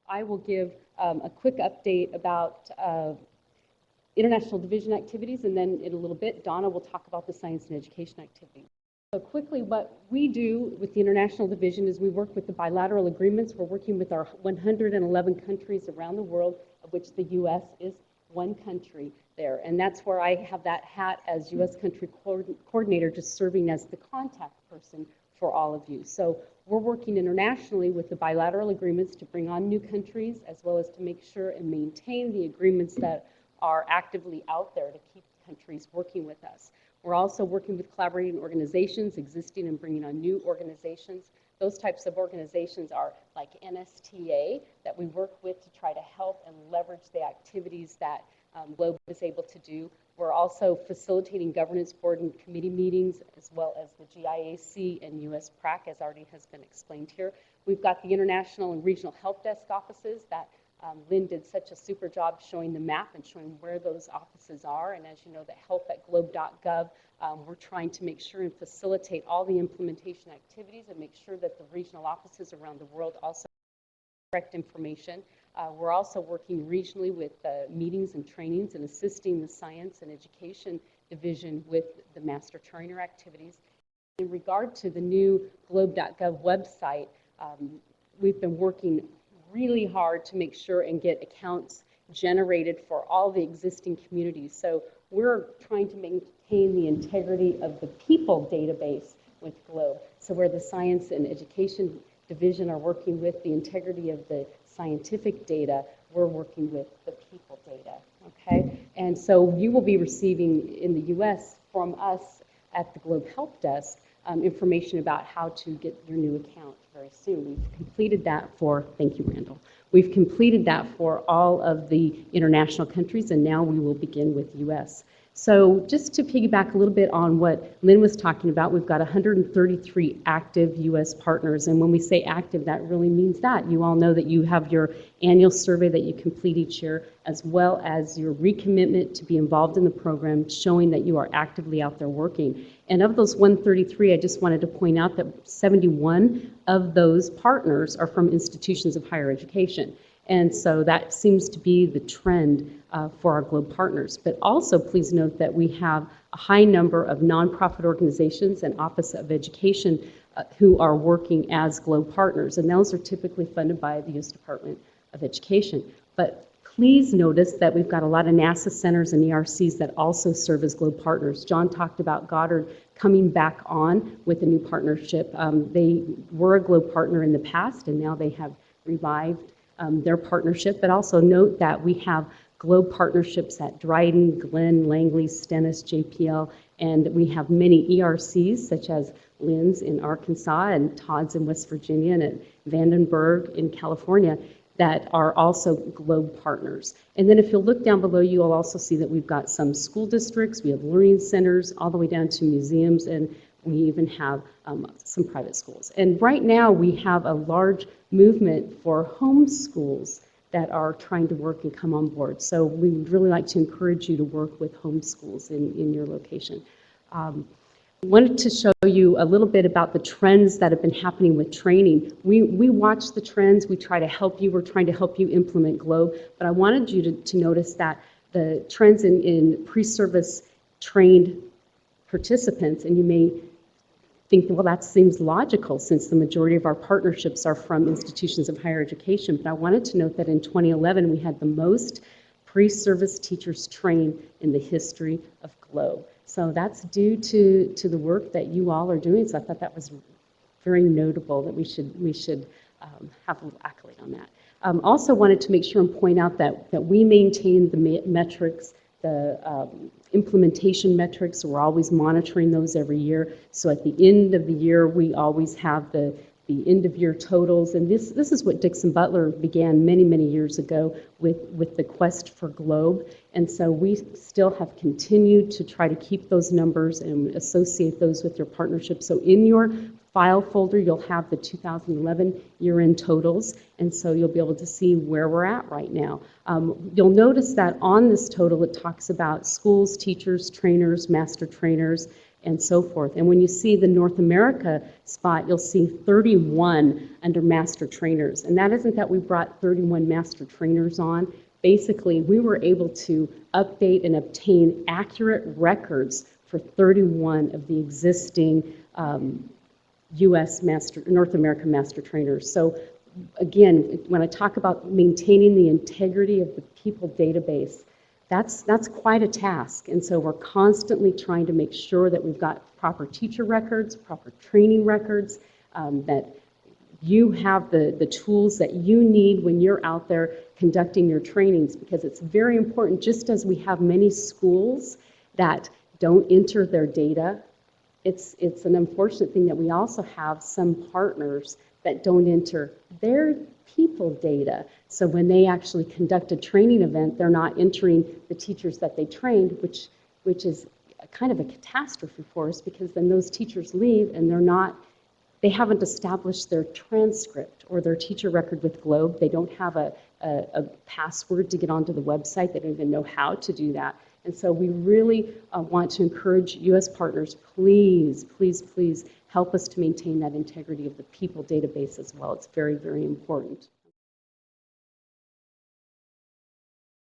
I will give a quick update about international division activities, and then in a little bit, Donna will talk about the science and education activities. So quickly, what we do with the International Division is we work with the bilateral agreements. We're working with our 111 countries around the world, of which the U.S. is one country there. And that's where I have that hat as U.S. country coordinator, just serving as the contact person for all of you. So we're working internationally with the bilateral agreements to bring on new countries, as well as to make sure and maintain the agreements that are actively out there to keep countries working with us. We're also working with collaborating organizations, existing and bringing on new organizations. Those types of organizations are like NSTA that we work with to try to help and leverage the activities that GLOBE is able to do. We're also facilitating governance board and committee meetings, as well as the GIAC and US PRAC, as already has been explained here. We've got the international and regional help desk offices that Lynn did such a super job showing the map and showing where those offices are. And as you know, the help at globe.gov, we're trying to make sure and facilitate all the implementation activities and make sure that the regional offices around the world also have correct information. We're also working regionally with meetings and trainings and assisting the science and education division with the master trainer activities. In regard to the new globe.gov website, we've been working really hard to make sure and get accounts generated for all the existing communities. So we're trying to maintain the integrity of the people database with GLOBE. So where the science and education division are working with the integrity of the scientific data, we're working with the people data, okay? And so you will be receiving in the US from us at the GLOBE Help Desk information about how to get your new account very soon. We've completed that for, thank you, Randall. We've completed that for all of the international countries, and now we will begin with US. So just to piggyback a little bit on what Lynn was talking about, we've got 133 active US partners, and when we say active, that really means that. You all know that you have your annual survey that you complete each year, as well as your recommitment to be involved in the program, showing that you are actively out there working. And of those 133, I just wanted to point out that 71 of those partners are from institutions of higher education. And so that seems to be the trend for our GLOBE partners. But also, please note that we have a high number of nonprofit organizations and Office of Education who are working as GLOBE partners. And those are typically funded by the U.S. Department of Education. But please notice that we've got a lot of NASA centers and ERCs that also serve as GLOBE partners. John talked about Goddard coming back on with a new partnership. They were a GLOBE partner in the past, and now they have revived their partnership. But also note that we have GLOBE partnerships at Dryden, Glenn, Langley, Stennis, JPL, and we have many ERCs such as Lynn's in Arkansas and Todd's in West Virginia and at Vandenberg in California that are also GLOBE partners. And then if you'll look down below, you'll also see that we've got some school districts, we have learning centers, all the way down to museums, and we even have some private schools. And right now we have a large movement for home schools that are trying to work and come on board. So we would really like to encourage you to work with home schools in your location. I wanted to show you a little bit about the trends that have been happening with training. We watch the trends, we try to help you, we're trying to help you implement GLOBE, but I wanted you to notice that the trends in pre-service trained participants, and you may think, well, that seems logical since the majority of our partnerships are from institutions of higher education, but I wanted to note that in 2011 we had the most pre-service teachers trained in the history of GLOBE. So that's due to the work that you all are doing, so I thought that was very notable that we should have a little accolade on that. Also wanted to make sure and point out that we maintain the metrics, the implementation metrics. We're always monitoring those every year. So at the end of the year, we always have the end of year totals. And this is what Dixon Butler began many, many years ago with the quest for GLOBE. And so we still have continued to try to keep those numbers and associate those with your partnership. So in your file folder, you'll have the 2011 year-end totals, and so you'll be able to see where we're at right now. You'll notice that on this total, it talks about schools, teachers, trainers, master trainers, and so forth. And when you see the North America spot, you'll see 31 under master trainers. And that isn't that we brought 31 master trainers on. Basically, we were able to update and obtain accurate records for 31 of the existing North America master trainers. So again, when I talk about maintaining the integrity of the people database, that's quite a task. And so we're constantly trying to make sure that we've got proper teacher records, proper training records, that you have the tools that you need when you're out there conducting your trainings, because it's very important, just as we have many schools that don't enter their data, it's an unfortunate thing that we also have some partners that don't enter their people data. So when they actually conduct a training event, they're not entering the teachers that they trained, which is kind of a catastrophe for us, because then those teachers leave and they haven't established their transcript or their teacher record with Globe. They don't have a password to get onto the website. They don't even know how to do that. And so we really want to encourage U.S. partners, please, please, please help us to maintain that integrity of the people database as well. It's very, very important.